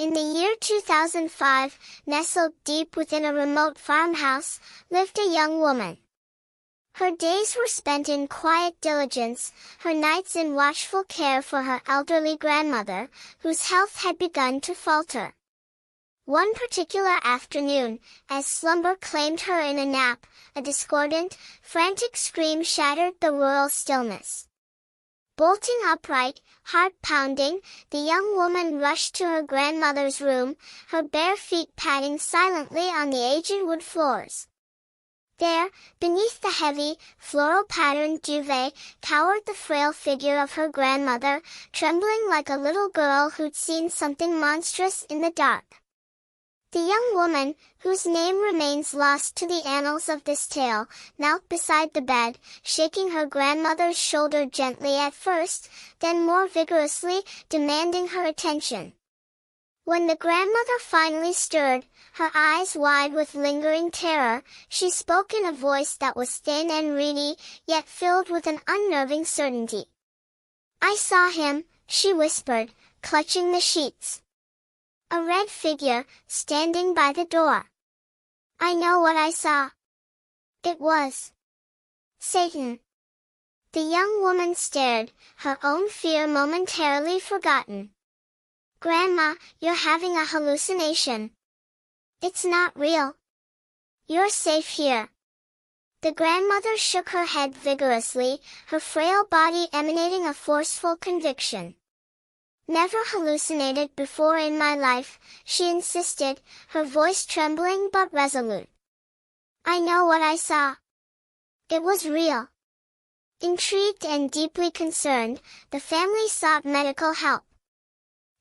In the year 2005, nestled deep within a remote farmhouse, lived a young woman. Her days were spent in quiet diligence, her nights in watchful care for her elderly grandmother, whose health had begun to falter. One particular afternoon, as slumber claimed her in a nap, a discordant, frantic scream shattered the rural stillness. Bolting upright, heart pounding, the young woman rushed to her grandmother's room, her bare feet padding silently on the aged wood floors. There, beneath the heavy, floral-patterned duvet, cowered the frail figure of her grandmother, trembling like a little girl who'd seen something monstrous in the dark. The young woman, whose name remains lost to the annals of this tale, knelt beside the bed, shaking her grandmother's shoulder gently at first, then more vigorously, demanding her attention. When the grandmother finally stirred, her eyes wide with lingering terror, she spoke in a voice that was thin and reedy, yet filled with an unnerving certainty. "I saw him," she whispered, clutching the sheets. "A red figure, standing by the door. I know what I saw. It was Satan." The young woman stared, her own fear momentarily forgotten. "Grandma, you're having a hallucination. It's not real. You're safe here." The grandmother shook her head vigorously, her frail body emanating a forceful conviction. "Never hallucinated before in my life," she insisted, her voice trembling but resolute. "I know what I saw. It was real." Intrigued and deeply concerned, the family sought medical help.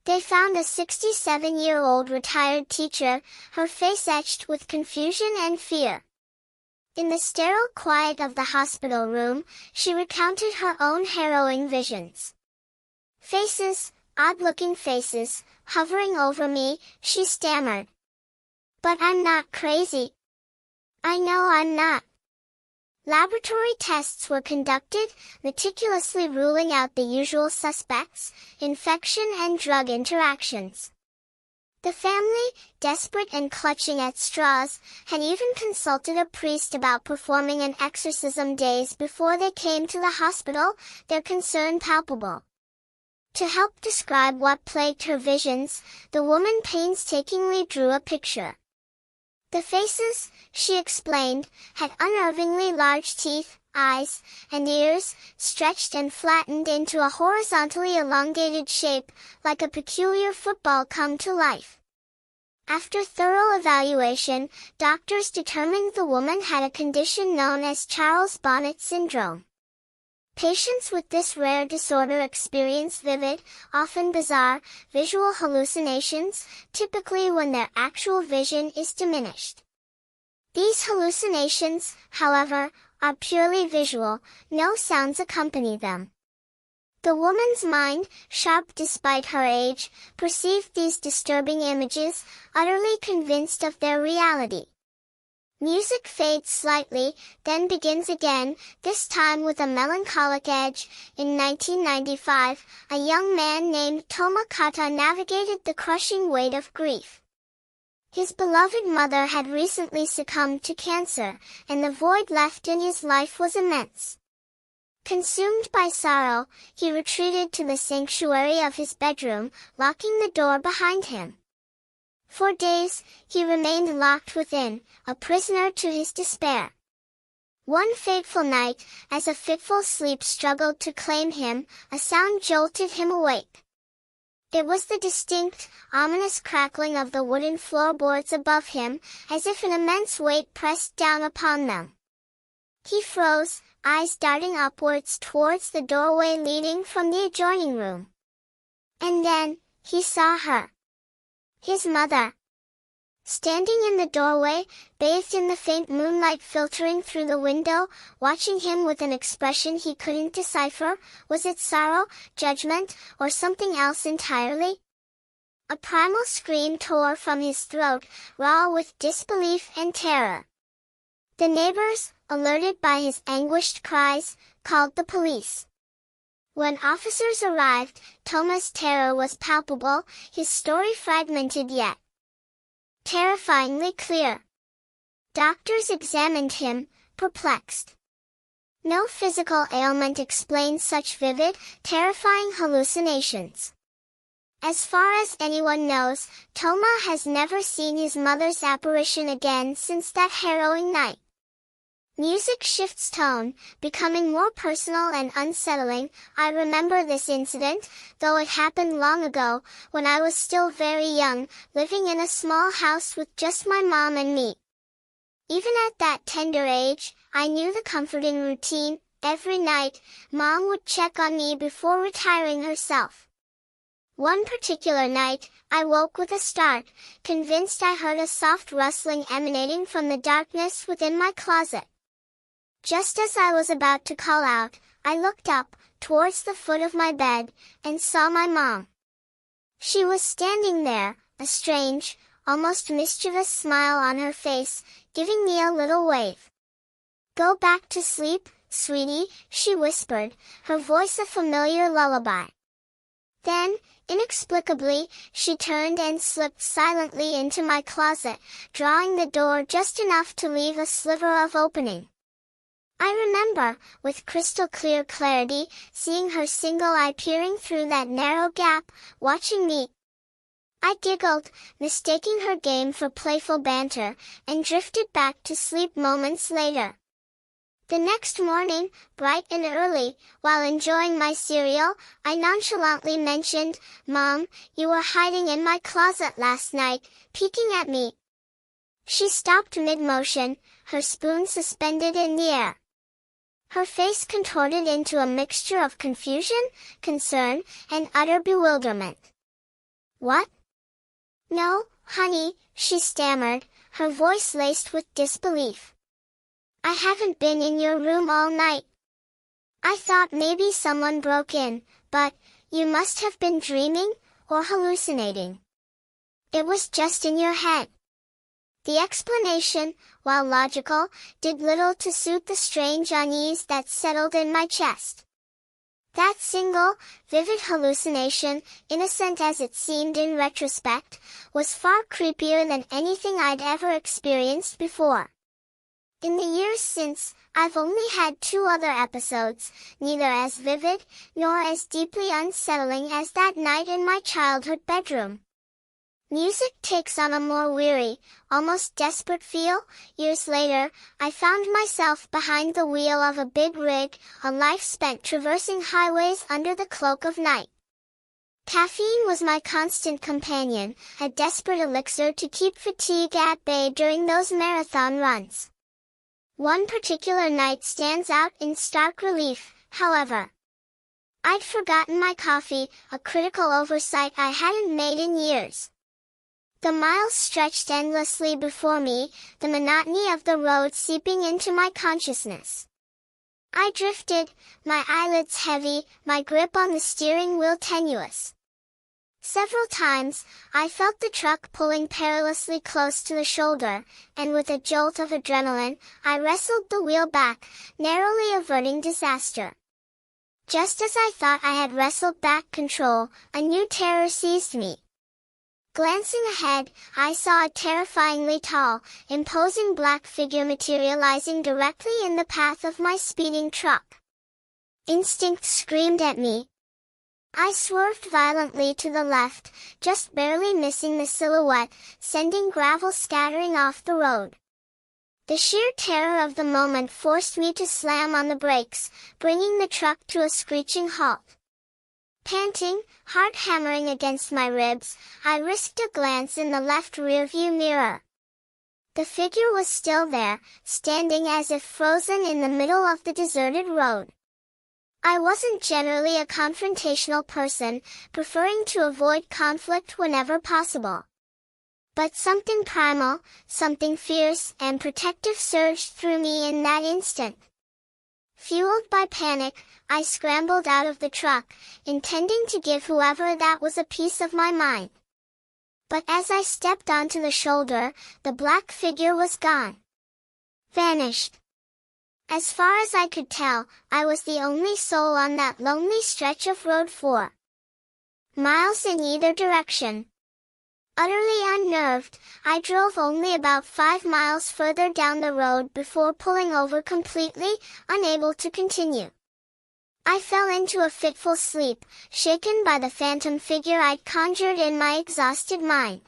They found a 67-year-old retired teacher, her face etched with confusion and fear. In the sterile quiet of the hospital room, she recounted her own harrowing visions. "Faces, odd-looking faces, hovering over me," she stammered. "But I'm not crazy. I know I'm not." Laboratory tests were conducted, meticulously ruling out the usual suspects, infection and drug interactions. The family, desperate and clutching at straws, had even consulted a priest about performing an exorcism days before they came to the hospital, their concern palpable. To help describe what plagued her visions, the woman painstakingly drew a picture. The faces, she explained, had unnervingly large teeth, eyes, and ears, stretched and flattened into a horizontally elongated shape, like a peculiar football come to life. After thorough evaluation, doctors determined the woman had a condition known as Charles Bonnet syndrome. Patients with this rare disorder experience vivid, often bizarre, visual hallucinations, typically when their actual vision is diminished. These hallucinations, however, are purely visual, no sounds accompany them. The woman's mind, sharp despite her age, perceived these disturbing images, utterly convinced of their reality. Music fades slightly, then begins again, this time with a melancholic edge. In 1995, a young man named Toma Kata navigated the crushing weight of grief. His beloved mother had recently succumbed to cancer, and the void left in his life was immense. Consumed by sorrow, he retreated to the sanctuary of his bedroom, locking the door behind him. For days, he remained locked within, a prisoner to his despair. One fateful night, as a fitful sleep struggled to claim him, a sound jolted him awake. It was the distinct, ominous crackling of the wooden floorboards above him, as if an immense weight pressed down upon them. He froze, eyes darting upwards towards the doorway leading from the adjoining room. And then, he saw her. His mother. Standing in the doorway, bathed in the faint moonlight filtering through the window, watching him with an expression he couldn't decipher. Was it sorrow, judgment, or something else entirely? A primal scream tore from his throat, raw with disbelief and terror. The neighbors, alerted by his anguished cries, called the police. When officers arrived, Toma's terror was palpable, his story fragmented yet terrifyingly clear. Doctors examined him, perplexed. No physical ailment explained such vivid, terrifying hallucinations. As far as anyone knows, Toma has never seen his mother's apparition again since that harrowing night. Music shifts tone, becoming more personal and unsettling. I remember this incident, though it happened long ago, when I was still very young, living in a small house with just my mom and me. Even at that tender age, I knew the comforting routine. Every night, Mom would check on me before retiring herself. One particular night, I woke with a start, convinced I heard a soft rustling emanating from the darkness within my closet. Just as I was about to call out, I looked up, towards the foot of my bed, and saw my mom. She was standing there, a strange, almost mischievous smile on her face, giving me a little wave. "Go back to sleep, sweetie," she whispered, her voice a familiar lullaby. Then, inexplicably, she turned and slipped silently into my closet, drawing the door just enough to leave a sliver of opening. I remember, with crystal clear clarity, seeing her single eye peering through that narrow gap, watching me. I giggled, mistaking her game for playful banter, and drifted back to sleep moments later. The next morning, bright and early, while enjoying my cereal, I nonchalantly mentioned, "Mom, you were hiding in my closet last night, peeking at me." She stopped mid-motion, her spoon suspended in the air. Her face contorted into a mixture of confusion, concern, and utter bewilderment. "What? No, honey," she stammered, her voice laced with disbelief. "I haven't been in your room all night. I thought maybe someone broke in, but you must have been dreaming, or hallucinating. It was just in your head." The explanation, while logical, did little to soothe the strange unease that settled in my chest. That single, vivid hallucination, innocent as it seemed in retrospect, was far creepier than anything I'd ever experienced before. In the years since, I've only had 2 other episodes, neither as vivid, nor as deeply unsettling as that night in my childhood bedroom. Music takes on a more weary, almost desperate feel. Years later, I found myself behind the wheel of a big rig, a life spent traversing highways under the cloak of night. Caffeine was my constant companion, a desperate elixir to keep fatigue at bay during those marathon runs. One particular night stands out in stark relief, however. I'd forgotten my coffee, a critical oversight I hadn't made in years. The miles stretched endlessly before me, the monotony of the road seeping into my consciousness. I drifted, my eyelids heavy, my grip on the steering wheel tenuous. Several times, I felt the truck pulling perilously close to the shoulder, and with a jolt of adrenaline, I wrestled the wheel back, narrowly averting disaster. Just as I thought I had wrestled back control, a new terror seized me. Glancing ahead, I saw a terrifyingly tall, imposing black figure materializing directly in the path of my speeding truck. Instinct screamed at me. I swerved violently to the left, just barely missing the silhouette, sending gravel scattering off the road. The sheer terror of the moment forced me to slam on the brakes, bringing the truck to a screeching halt. Panting, heart hammering against my ribs, I risked a glance in the left rearview mirror. The figure was still there, standing as if frozen in the middle of the deserted road. I wasn't generally a confrontational person, preferring to avoid conflict whenever possible. But something primal, something fierce and protective surged through me in that instant. Fueled by panic, I scrambled out of the truck, intending to give whoever that was a piece of my mind. But as I stepped onto the shoulder, the black figure was gone. Vanished. As far as I could tell, I was the only soul on that lonely stretch of road 4 miles in either direction. Utterly unnerved, I drove only about 5 miles further down the road before pulling over completely, unable to continue. I fell into a fitful sleep, shaken by the phantom figure I'd conjured in my exhausted mind.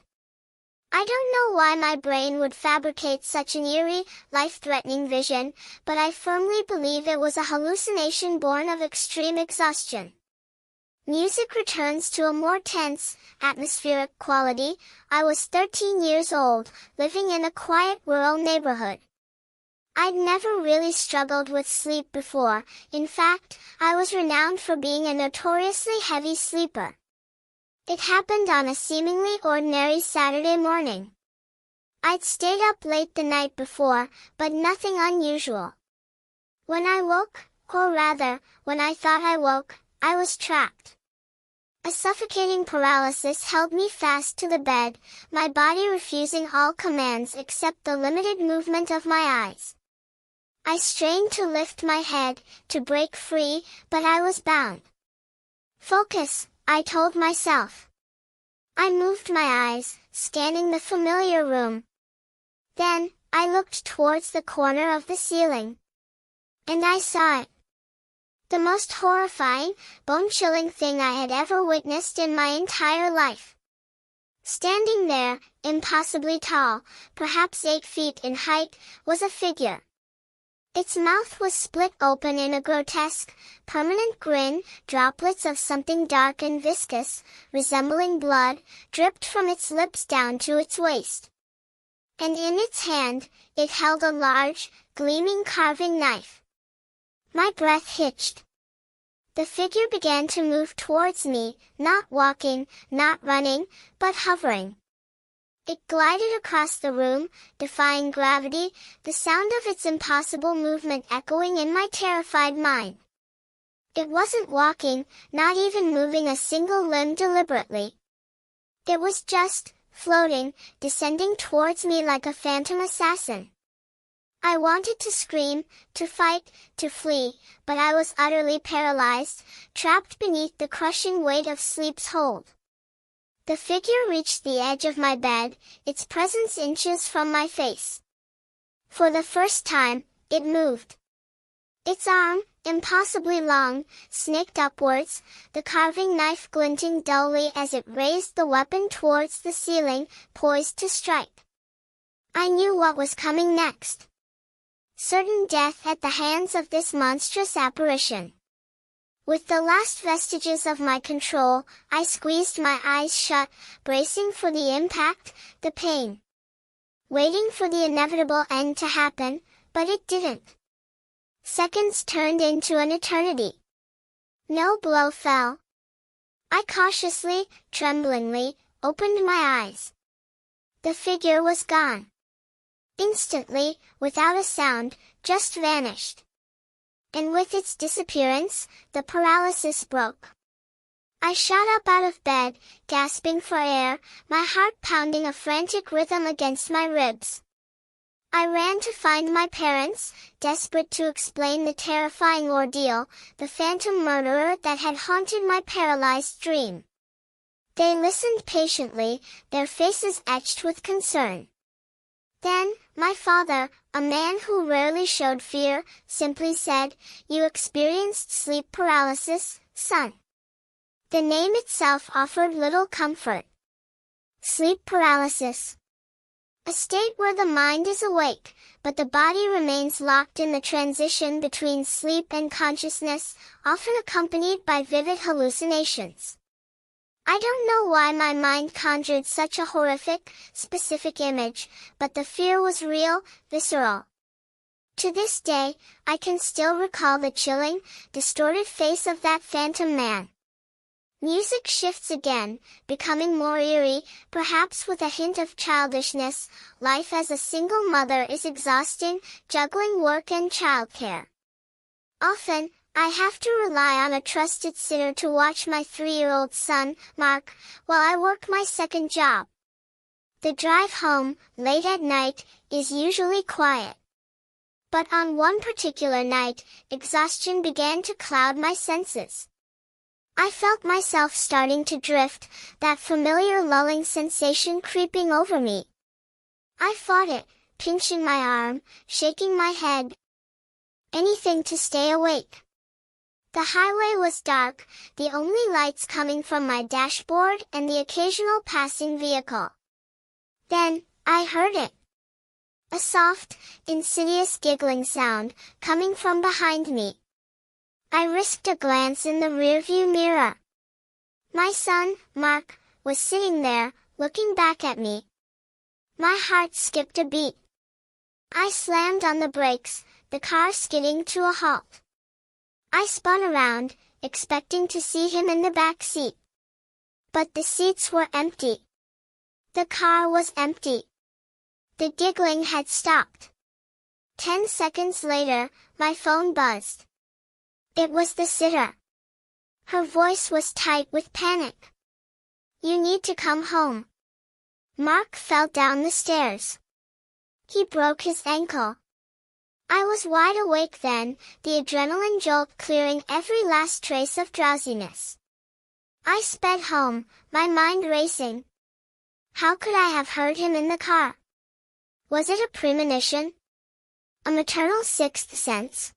I don't know why my brain would fabricate such an eerie, life-threatening vision, but I firmly believe it was a hallucination born of extreme exhaustion. Music returns to a more tense, atmospheric quality. I was 13 years old, living in a quiet rural neighborhood. I'd never really struggled with sleep before. In fact, I was renowned for being a notoriously heavy sleeper. It happened on a seemingly ordinary Saturday morning. I'd stayed up late the night before, but nothing unusual. When I woke, or rather, when I thought I woke, I was trapped. A suffocating paralysis held me fast to the bed, my body refusing all commands except the limited movement of my eyes. I strained to lift my head, to break free, but I was bound. Focus, I told myself. I moved my eyes, scanning the familiar room. Then, I looked towards the corner of the ceiling. And I saw it. The most horrifying, bone-chilling thing I had ever witnessed in my entire life. Standing there, impossibly tall, perhaps 8 feet in height, was a figure. Its mouth was split open in a grotesque, permanent grin. Droplets of something dark and viscous, resembling blood, dripped from its lips down to its waist. And in its hand, it held a large, gleaming carving knife. My breath hitched. The figure began to move towards me, not walking, not running, but hovering. It glided across the room, defying gravity, the sound of its impossible movement echoing in my terrified mind. It wasn't walking, not even moving a single limb deliberately. It was just, floating, descending towards me like a phantom assassin. I wanted to scream, to fight, to flee, but I was utterly paralyzed, trapped beneath the crushing weight of sleep's hold. The figure reached the edge of my bed, its presence inches from my face. For the first time, it moved. Its arm, impossibly long, snaked upwards, the carving knife glinting dully as it raised the weapon towards the ceiling, poised to strike. I knew what was coming next. Certain death at the hands of this monstrous apparition. With the last vestiges of my control, I squeezed my eyes shut, bracing for the impact, the pain. Waiting for the inevitable end to happen, but it didn't. Seconds turned into an eternity. No blow fell. I cautiously, tremblingly, opened my eyes. The figure was gone. Instantly, without a sound, just vanished. And with its disappearance, the paralysis broke. I shot up out of bed, gasping for air, my heart pounding a frantic rhythm against my ribs. I ran to find my parents, desperate to explain the terrifying ordeal, the phantom murderer that had haunted my paralyzed dream. They listened patiently, their faces etched with concern. Then, my father, a man who rarely showed fear, simply said, "You experienced sleep paralysis, son." The name itself offered little comfort. Sleep paralysis. A state where the mind is awake, but the body remains locked in the transition between sleep and consciousness, often accompanied by vivid hallucinations. I don't know why my mind conjured such a horrific, specific image, but the fear was real, visceral. To this day, I can still recall the chilling, distorted face of that phantom man. Music shifts again, becoming more eerie, perhaps with a hint of childishness. Life as a single mother is exhausting, juggling work and childcare. Often, I have to rely on a trusted sitter to watch my 3-year-old son, Mark, while I work my second job. The drive home, late at night, is usually quiet. But on one particular night, exhaustion began to cloud my senses. I felt myself starting to drift, that familiar lulling sensation creeping over me. I fought it, pinching my arm, shaking my head. Anything to stay awake. The highway was dark, the only lights coming from my dashboard and the occasional passing vehicle. Then, I heard it. A soft, insidious giggling sound, coming from behind me. I risked a glance in the rearview mirror. My son, Mark, was sitting there, looking back at me. My heart skipped a beat. I slammed on the brakes, the car skidding to a halt. I spun around, expecting to see him in the back seat. But the seats were empty. The car was empty. The giggling had stopped. 10 seconds later, my phone buzzed. It was the sitter. Her voice was tight with panic. "You need to come home." Mark fell down the stairs. He broke his ankle. I was wide awake then, the adrenaline jolt clearing every last trace of drowsiness. I sped home, my mind racing. How could I have heard him in the car? Was it a premonition? A maternal sixth sense?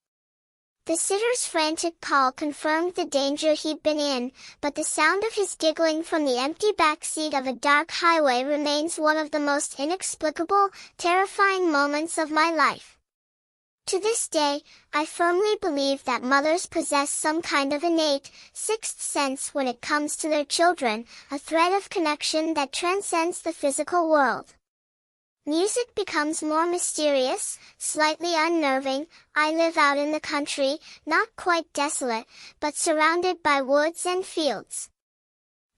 The sitter's frantic call confirmed the danger he'd been in, but the sound of his giggling from the empty back seat of a dark highway remains one of the most inexplicable, terrifying moments of my life. To this day, I firmly believe that mothers possess some kind of innate, sixth sense when it comes to their children, a thread of connection that transcends the physical world. Music becomes more mysterious, slightly unnerving. I live out in the country, not quite desolate, but surrounded by woods and fields.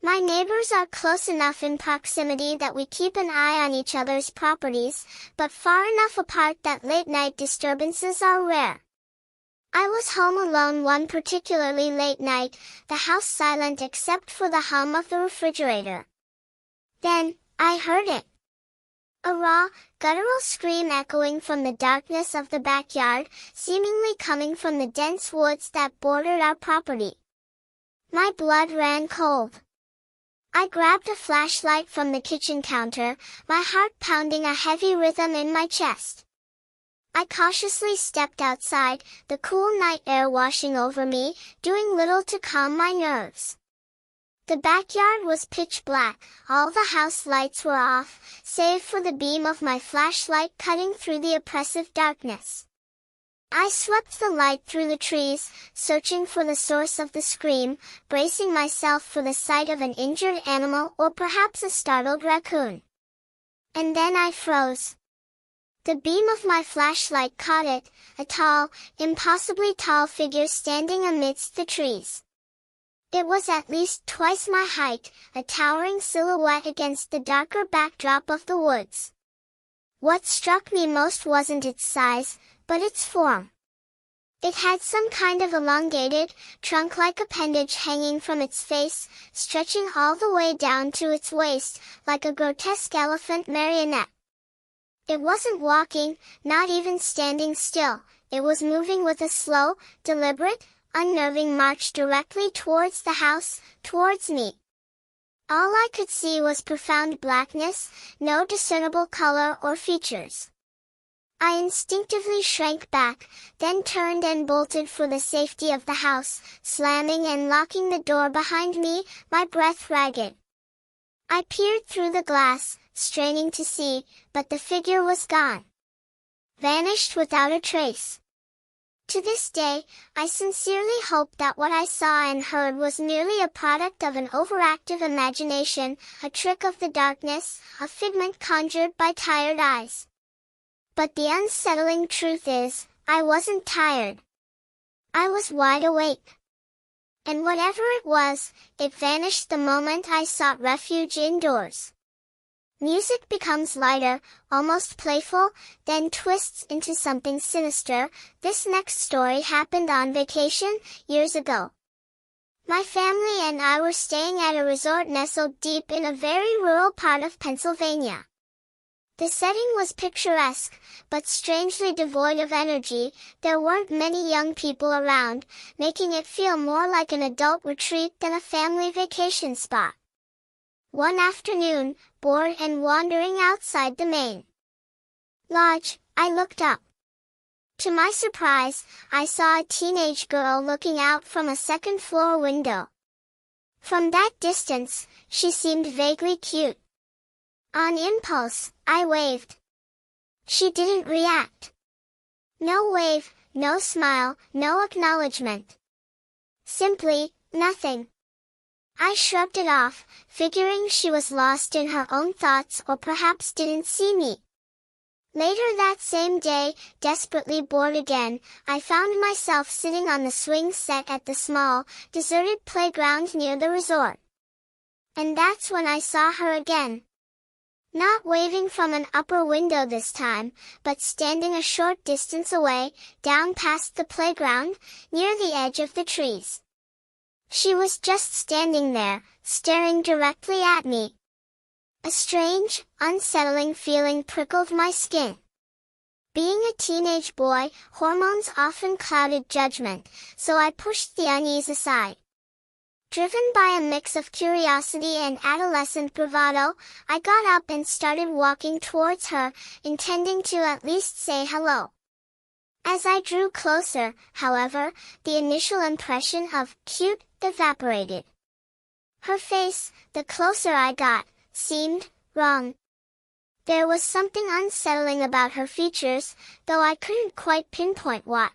My neighbors are close enough in proximity that we keep an eye on each other's properties, but far enough apart that late-night disturbances are rare. I was home alone one particularly late night, the house silent except for the hum of the refrigerator. Then, I heard it. A raw, guttural scream echoing from the darkness of the backyard, seemingly coming from the dense woods that bordered our property. My blood ran cold. I grabbed a flashlight from the kitchen counter, my heart pounding a heavy rhythm in my chest. I cautiously stepped outside, the cool night air washing over me, doing little to calm my nerves. The backyard was pitch black, all the house lights were off, save for the beam of my flashlight cutting through the oppressive darkness. I swept the light through the trees, searching for the source of the scream, bracing myself for the sight of an injured animal or perhaps a startled raccoon. And then I froze. The beam of my flashlight caught it, a tall, impossibly tall figure standing amidst the trees. It was at least twice my height, a towering silhouette against the darker backdrop of the woods. What struck me most wasn't its size, but its form. It had some kind of elongated, trunk-like appendage hanging from its face, stretching all the way down to its waist, like a grotesque elephant marionette. It wasn't walking, not even standing still, it was moving with a slow, deliberate, unnerving march directly towards the house, towards me. All I could see was profound blackness, no discernible color or features. I instinctively shrank back, then turned and bolted for the safety of the house, slamming and locking the door behind me, my breath ragged. I peered through the glass, straining to see, but the figure was gone. Vanished without a trace. To this day, I sincerely hope that what I saw and heard was merely a product of an overactive imagination, a trick of the darkness, a figment conjured by tired eyes. But the unsettling truth is, I wasn't tired. I was wide awake. And whatever it was, it vanished the moment I sought refuge indoors. Music becomes lighter, almost playful, then twists into something sinister. This next story happened on vacation, years ago. My family and I were staying at a resort nestled deep in a very rural part of Pennsylvania. The setting was picturesque, but strangely devoid of energy. There weren't many young people around, making it feel more like an adult retreat than a family vacation spot. One afternoon, bored and wandering outside the main lodge, I looked up. To my surprise, I saw a teenage girl looking out from a second-floor window. From that distance, she seemed vaguely cute. On impulse, I waved. She didn't react. No wave, no smile, no acknowledgement. Simply, nothing. I shrugged it off, figuring she was lost in her own thoughts or perhaps didn't see me. Later that same day, desperately bored again, I found myself sitting on the swing set at the small, deserted playground near the resort. And that's when I saw her again. Not waving from an upper window this time, but standing a short distance away, down past the playground, near the edge of the trees. She was just standing there, staring directly at me. A strange, unsettling feeling prickled my skin. Being a teenage boy, hormones often clouded judgment, so I pushed the unease aside. Driven by a mix of curiosity and adolescent bravado, I got up and started walking towards her, intending to at least say hello. As I drew closer, however, the initial impression of cute evaporated. Her face, the closer I got, seemed wrong. There was something unsettling about her features, though I couldn't quite pinpoint what.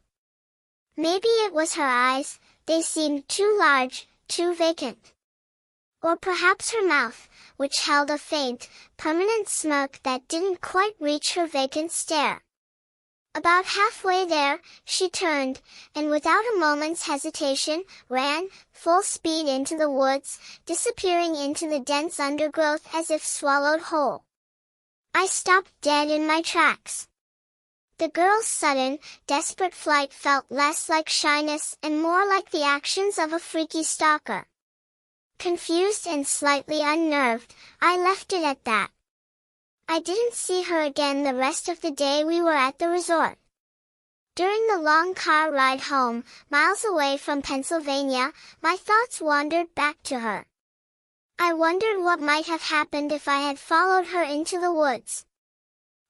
Maybe it was her eyes, they seemed too large, too vacant. Or perhaps her mouth, which held a faint, permanent smirk that didn't quite reach her vacant stare. About halfway there, she turned, and without a moment's hesitation, ran, full speed into the woods, disappearing into the dense undergrowth as if swallowed whole. I stopped dead in my tracks. The girl's sudden, desperate flight felt less like shyness and more like the actions of a freaky stalker. Confused and slightly unnerved, I left it at that. I didn't see her again the rest of the day we were at the resort. During the long car ride home, miles away from Pennsylvania, my thoughts wandered back to her. I wondered what might have happened if I had followed her into the woods.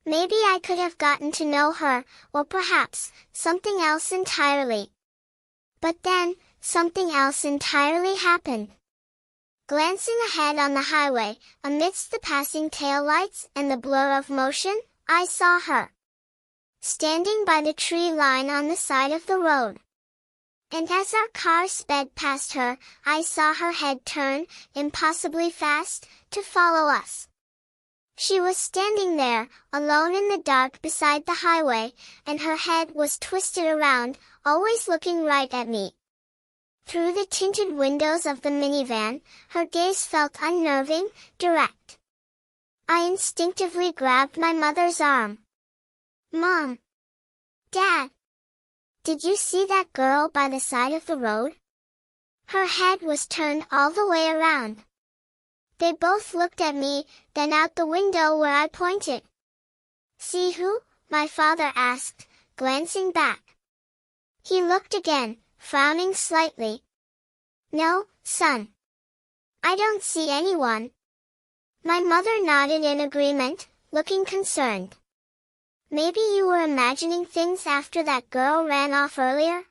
Maybe I could have gotten to know her, or perhaps, something else entirely. But then, something else entirely happened. Glancing ahead on the highway, amidst the passing taillights and the blur of motion, I saw her. Standing by the tree line on the side of the road. And as our car sped past her, I saw her head turn, impossibly fast, to follow us. She was standing there, alone in the dark beside the highway, and her head was twisted around, always looking right at me. Through the tinted windows of the minivan, her gaze felt unnerving, direct. I instinctively grabbed my mother's arm. Mom! Dad! Did you see that girl by the side of the road? Her head was turned all the way around. They both looked at me, then out the window where I pointed. See who? My father asked, glancing back. He looked again, frowning slightly. No, son. I don't see anyone. My mother nodded in agreement, looking concerned. Maybe you were imagining things after that girl ran off earlier?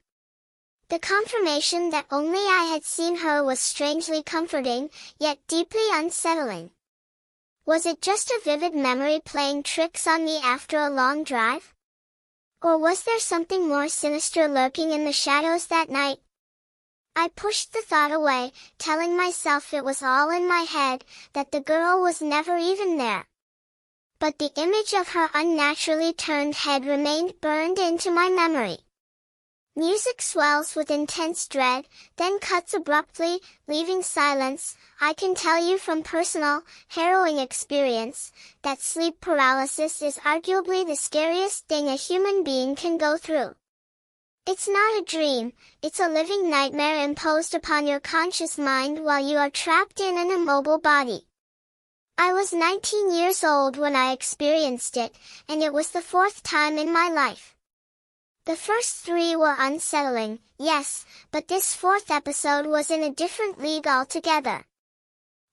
The confirmation that only I had seen her was strangely comforting, yet deeply unsettling. Was it just a vivid memory playing tricks on me after a long drive? Or was there something more sinister lurking in the shadows that night? I pushed the thought away, telling myself it was all in my head, that the girl was never even there. But the image of her unnaturally turned head remained burned into my memory. Music swells with intense dread, then cuts abruptly, leaving silence. I can tell you from personal, harrowing experience, that sleep paralysis is arguably the scariest thing a human being can go through. It's not a dream, it's a living nightmare imposed upon your conscious mind while you are trapped in an immobile body. I was 19 years old when I experienced it, and it was the fourth time in my life. The first three were unsettling, yes, but this fourth episode was in a different league altogether.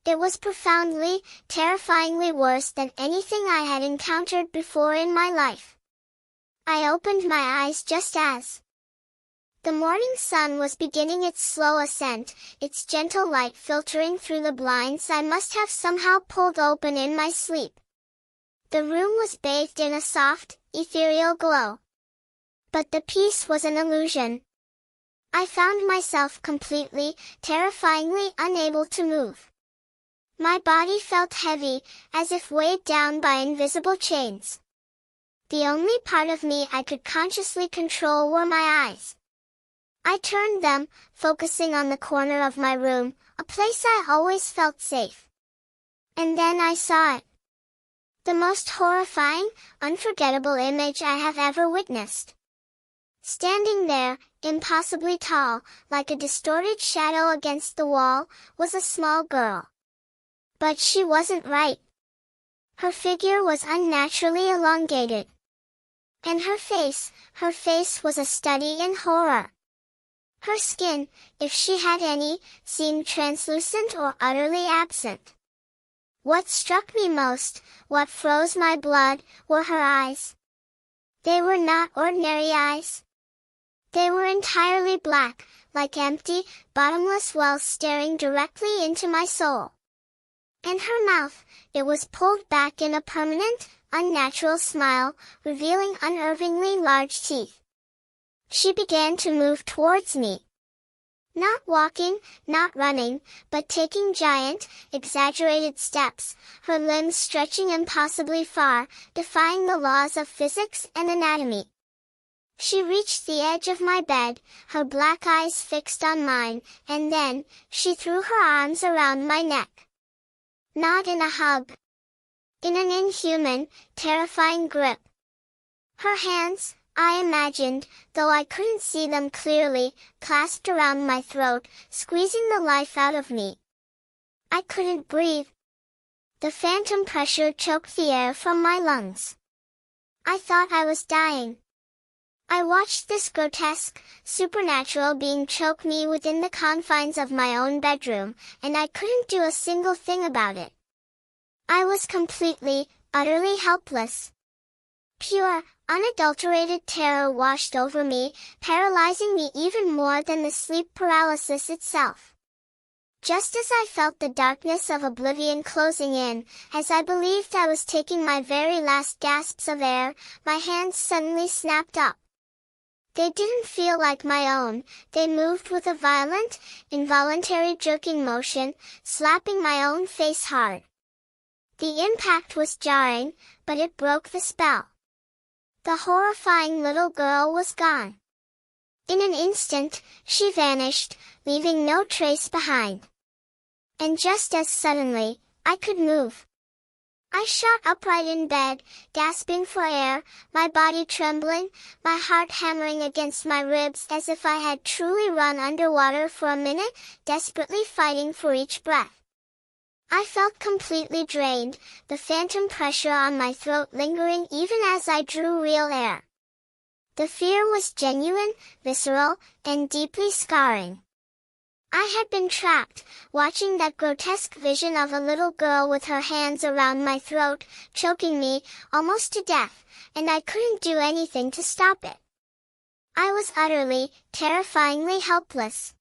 It was profoundly, terrifyingly worse than anything I had encountered before in my life. I opened my eyes just as the morning sun was beginning its slow ascent, its gentle light filtering through the blinds I must have somehow pulled open in my sleep. The room was bathed in a soft, ethereal glow. But the peace was an illusion. I found myself completely, terrifyingly unable to move. My body felt heavy, as if weighed down by invisible chains. The only part of me I could consciously control were my eyes. I turned them, focusing on the corner of my room, a place I always felt safe. And then I saw it. The most horrifying, unforgettable image I have ever witnessed. Standing there, impossibly tall, like a distorted shadow against the wall, was a small girl. But she wasn't right. Her figure was unnaturally elongated. And her face was a study in horror. Her skin, if she had any, seemed translucent or utterly absent. What struck me most, what froze my blood, were her eyes. They were not ordinary eyes. They were entirely black, like empty, bottomless wells staring directly into my soul. And her mouth, it was pulled back in a permanent, unnatural smile, revealing unervingly large teeth. She began to move towards me. Not walking, not running, but taking giant, exaggerated steps, her limbs stretching impossibly far, defying the laws of physics and anatomy. She reached the edge of my bed, her black eyes fixed on mine, and then, she threw her arms around my neck. Not in a hug. In an inhuman, terrifying grip. Her hands, I imagined, though I couldn't see them clearly, clasped around my throat, squeezing the life out of me. I couldn't breathe. The phantom pressure choked the air from my lungs. I thought I was dying. I watched this grotesque, supernatural being choke me within the confines of my own bedroom, and I couldn't do a single thing about it. I was completely, utterly helpless. Pure, unadulterated terror washed over me, paralyzing me even more than the sleep paralysis itself. Just as I felt the darkness of oblivion closing in, as I believed I was taking my very last gasps of air, my hands suddenly snapped up. They didn't feel like my own, they moved with a violent, involuntary jerking motion, slapping my own face hard. The impact was jarring, but it broke the spell. The horrifying little girl was gone. In an instant, she vanished, leaving no trace behind. And just as suddenly, I could move. I shot upright in bed, gasping for air, my body trembling, my heart hammering against my ribs as if I had truly run underwater for a minute, desperately fighting for each breath. I felt completely drained, the phantom pressure on my throat lingering even as I drew real air. The fear was genuine, visceral, and deeply scarring. I had been trapped, watching that grotesque vision of a little girl with her hands around my throat, choking me, almost to death, and I couldn't do anything to stop it. I was utterly, terrifyingly helpless.